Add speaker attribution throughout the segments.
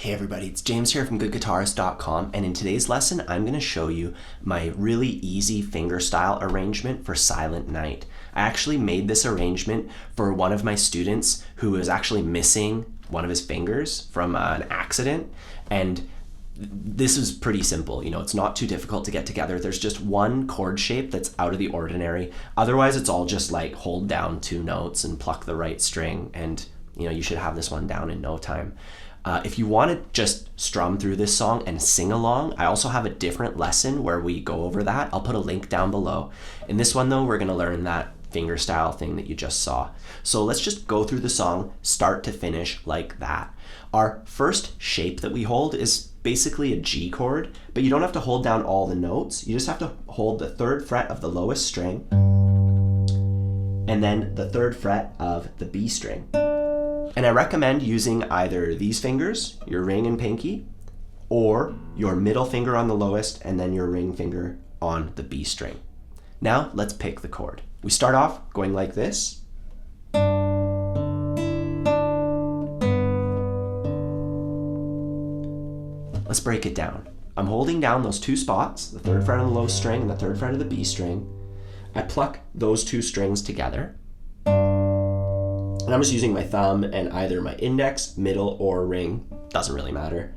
Speaker 1: Hey everybody, it's James here from goodguitarist.com, and in today's lesson I'm going to show you my really easy fingerstyle arrangement for Silent Night. I actually made this arrangement for one of my students who was actually missing one of his fingers from an accident, and this is pretty simple. You know, it's not too difficult to get together. There's just one chord shape that's out of the ordinary. Otherwise, it's all just like hold down two notes and pluck the right string, and you know, you should have this one down in no time. If you want to just strum through this song and sing along, I also have a different lesson where we go over that. I'll put a link down below. In this one though, we're going to learn that fingerstyle thing that you just saw. So let's just go through the song start to finish like that. Our first shape that we hold is basically a G chord, but you don't have to hold down all the notes. You just have to hold the 3rd fret of the lowest string and then the 3rd fret of the B string. And I recommend using either these fingers, your ring and pinky, or your middle finger on the lowest and then your ring finger on the B string. Now let's pick the chord. We start off going like this. Let's break it down. I'm holding down those two spots, the 3rd fret on the low string and the 3rd fret of the B string. I pluck those two strings together. And I'm just using my thumb and either my index, middle, or ring. Doesn't really matter.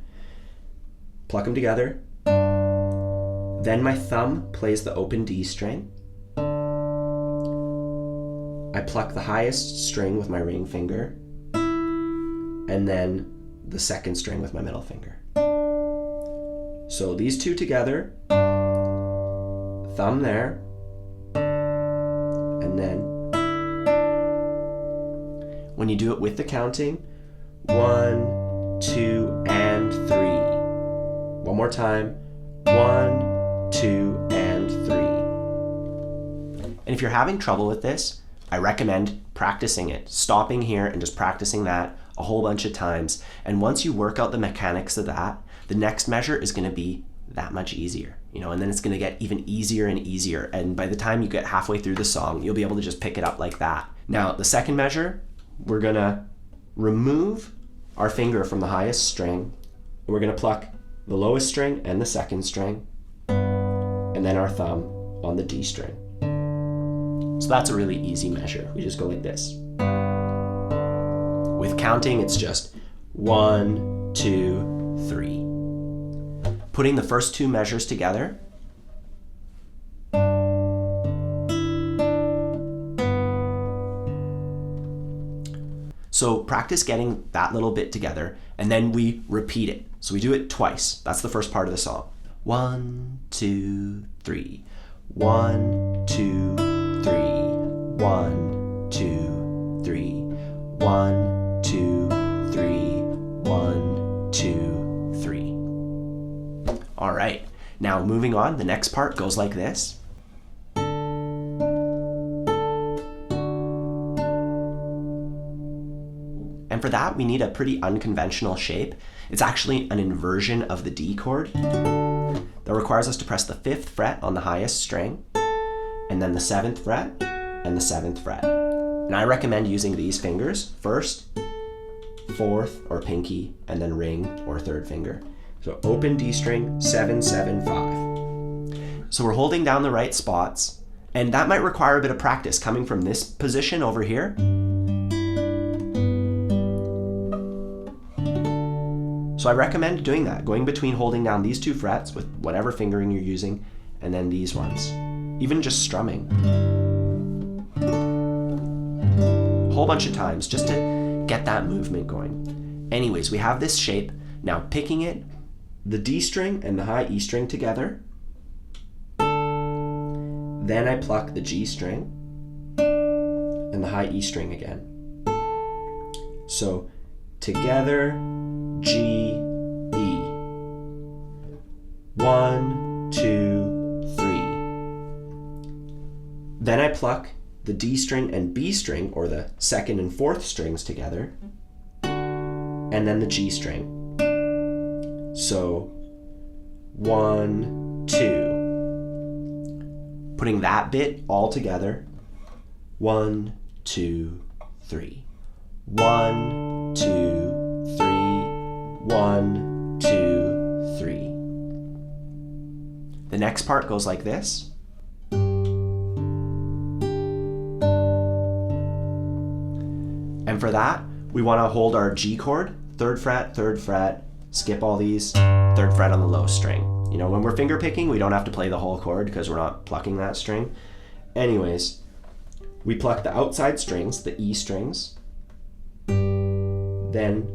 Speaker 1: Pluck them together. Then my thumb plays the open D string. I pluck the highest string with my ring finger. And then the 2nd string with my middle finger. So these two together. Thumb there. And then when you do it with the counting, 1, 2, and 3. One more time, 1, 2, and 3. And if you're having trouble with this, I recommend practicing it, stopping here and just practicing that a whole bunch of times. And once you work out the mechanics of that, the next measure is going to be that much easier, you know, and then it's going to get even easier and easier. And by the time you get halfway through the song, you'll be able to just pick it up like that. Now, the second measure, we're going to remove our finger from the highest string. We're going to pluck the lowest string and the 2nd string, and then our thumb on the D string. So that's a really easy measure. We just go like this. With counting, it's just 1, 2, 3. Putting the first two measures together, so practice getting that little bit together, and then we repeat it. So we do it twice. That's the first part of the song. 1, 2, 3. 1, 2, 3. 1, 2, 3. 1, 2, 3. 1, 2, 3. All right. Now moving on, the next part goes like this. And for that, we need a pretty unconventional shape. It's actually an inversion of the D chord that requires us to press the 5th fret on the highest string, and then the 7th fret and the 7th fret. And I recommend using these fingers first, 4th or pinky, and then ring or 3rd finger. So open D string, 7, 7, 5. So we're holding down the right spots, and that might require a bit of practice coming from this position over here. So I recommend doing that, going between holding down these two frets with whatever fingering you're using, and then these ones. Even just strumming. A whole bunch of times just to get that movement going. Anyways, we have this shape. Now picking it, the D string and the high E string together. Then I pluck the G string and the high E string again. So together, G, E. 1, 2, 3. Then I pluck the D string and B string, or the 2nd and 4th strings together, and then the G string. So 1, 2. Putting that bit all together. 1, 2, 3. 1, 2, 3. 1, 2, 3. The next part goes like this. And for that, we want to hold our G chord, 3rd fret, skip all these, 3rd fret on the low string. You know, when we're finger picking, we don't have to play the whole chord because we're not plucking that string. Anyways, we pluck the outside strings, the E strings, then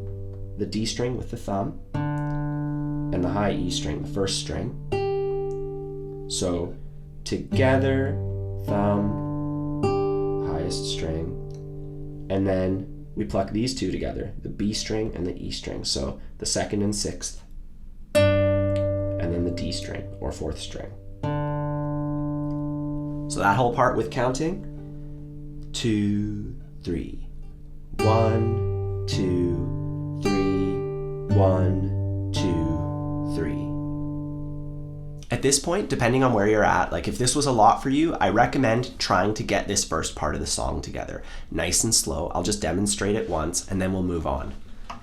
Speaker 1: the D string with the thumb, and the high E string, the 1st string. So together, thumb, highest string, and then we pluck these two together, the B string and the E string. So the 2nd and 6th, and then the D string or 4th string. So that whole part with counting, 2, 3, 1, 2, 3, 1, 2, 3. At this point, depending on where you're at, like if this was a lot for you, I recommend trying to get this first part of the song together. Nice and slow. I'll just demonstrate it once and then we'll move on.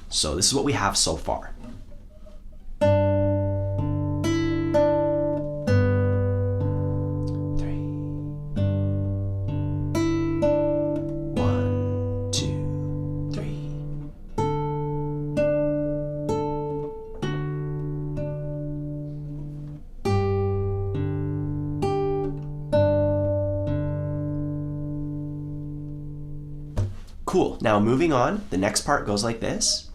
Speaker 1: So this is what we have so far. 1, 2, 3. Cool. Now moving on, the next part goes like this.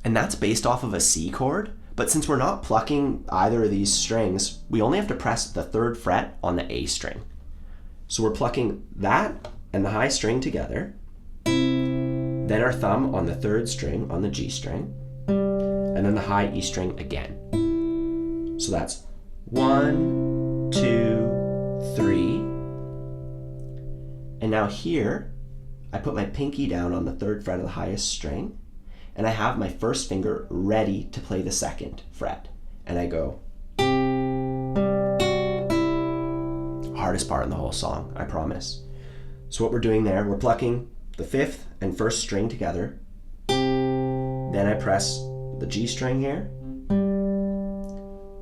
Speaker 1: And that's based off of a C chord, but since we're not plucking either of these strings, we only have to press the 3rd fret on the A string. So we're plucking that and the high string together, then our thumb on the 3rd string on the G string, and then the high E string again. So that's 1, 2, 3. And now here, I put my pinky down on the 3rd fret of the highest string, and I have my 1st finger ready to play the 2nd fret. And I go. Hardest part in the whole song, I promise. So what we're doing there, we're plucking the 5th and 1st string together. Then I press the G string here,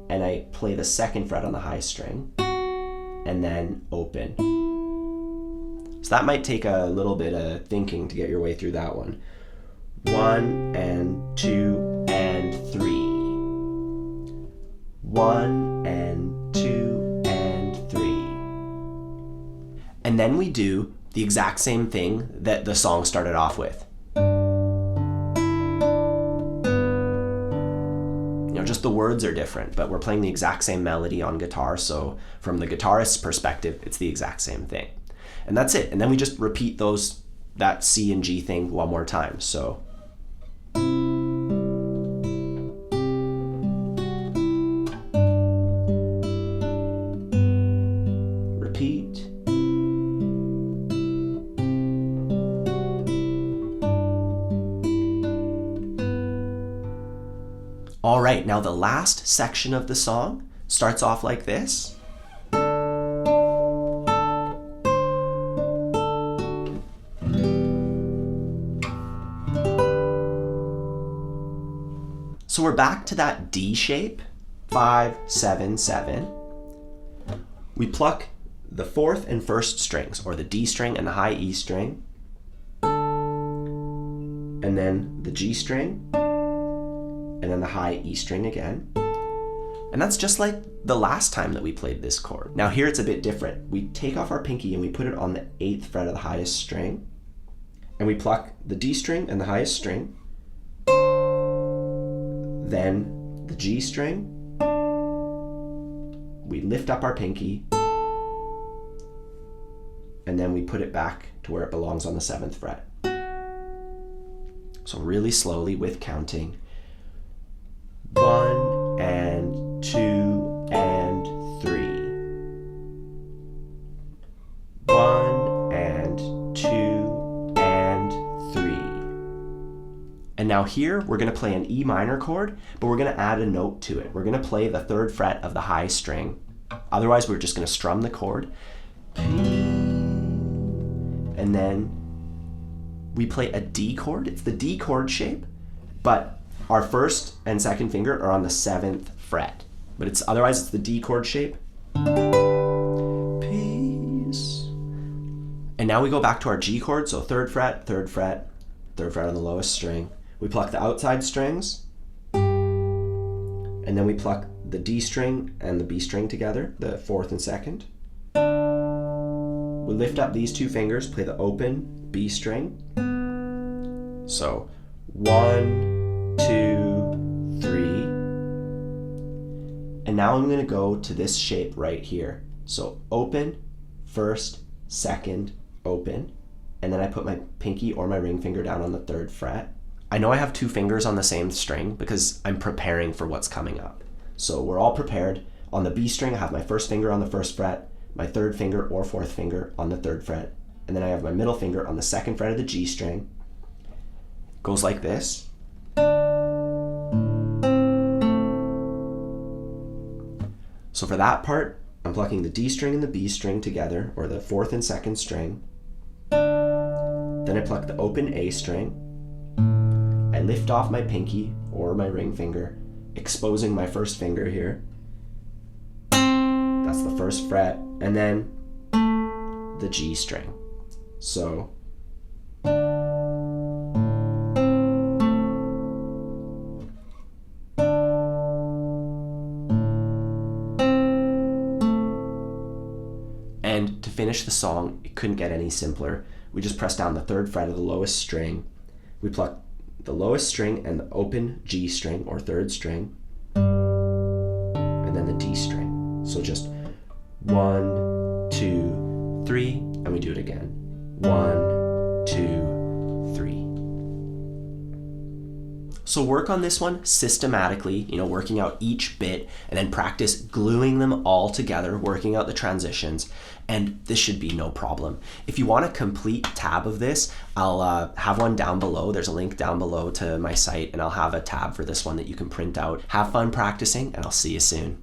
Speaker 1: and I play the 2nd fret on the high string, and then open. So that might take a little bit of thinking to get your way through that one. 1 and 2 and 3. 1 and 2 and 3. And then we do the exact same thing that the song started off with. You know, just the words are different, but we're playing the exact same melody on guitar, so from the guitarist's perspective, it's the exact same thing. And that's it. And then we just repeat that C and G thing one more time. So repeat. All right, now the last section of the song starts off like this. So we're back to that D shape, 5, 7, 7. We pluck the 4th and 1st strings, or the D string and the high E string, and then the G string, and then the high E string again. And that's just like the last time that we played this chord. Now here it's a bit different. We take off our pinky and we put it on the 8th fret of the highest string, and we pluck the D string and the highest string, then the G string, we lift up our pinky, and then we put it back to where it belongs on the 7th fret. So really slowly with counting. 1 and 2 and 3. 1 and 2 and 3. And now here we're going to play an E minor chord, but we're going to add a note to it. We're going to play the 3rd fret of the high string. Otherwise we're just going to strum the chord. And then we play a D chord. It's the D chord shape, but our first and second finger are on the 7th fret. But otherwise it's the D chord shape. Peace. And now we go back to our G chord, so 3rd fret, 3rd fret, 3rd fret on the lowest string. We pluck the outside strings, and then we pluck the D string and the B string together, the 4th and 2nd. We lift up these 2 fingers, play the open B string. So 1, 2, 3. And now I'm going to go to this shape right here. So open, 1st, 2nd, open. And then I put my pinky or my ring finger down on the 3rd fret. I know I have 2 fingers on the same string because I'm preparing for what's coming up. So we're all prepared. On the B string, I have my first finger on the 1st fret, my 3rd finger or 4th finger on the 3rd fret, and then I have my middle finger on the 2nd fret of the G string. Goes like this. So for that part, I'm plucking the D string and the B string together, or the 4th and 2nd string. Then I pluck the open A string. I lift off my pinky or my ring finger, exposing my 1st finger here. That's the 1st fret, and then the G string. So and to finish the song, it couldn't get any simpler. We just press down the 3rd fret of the lowest string. We pluck the lowest string and the open G string or 3rd string, and then the D string. So just 1, 2, 3, and we do it again. 1, 2, 3. So work on this one systematically, working out each bit, and then practice gluing them all together, working out the transitions, and this should be no problem. If you want a complete tab of this, I'll have one down below. There's a link down below to my site, and I'll have a tab for this one that you can print out. Have fun practicing, and I'll see you soon.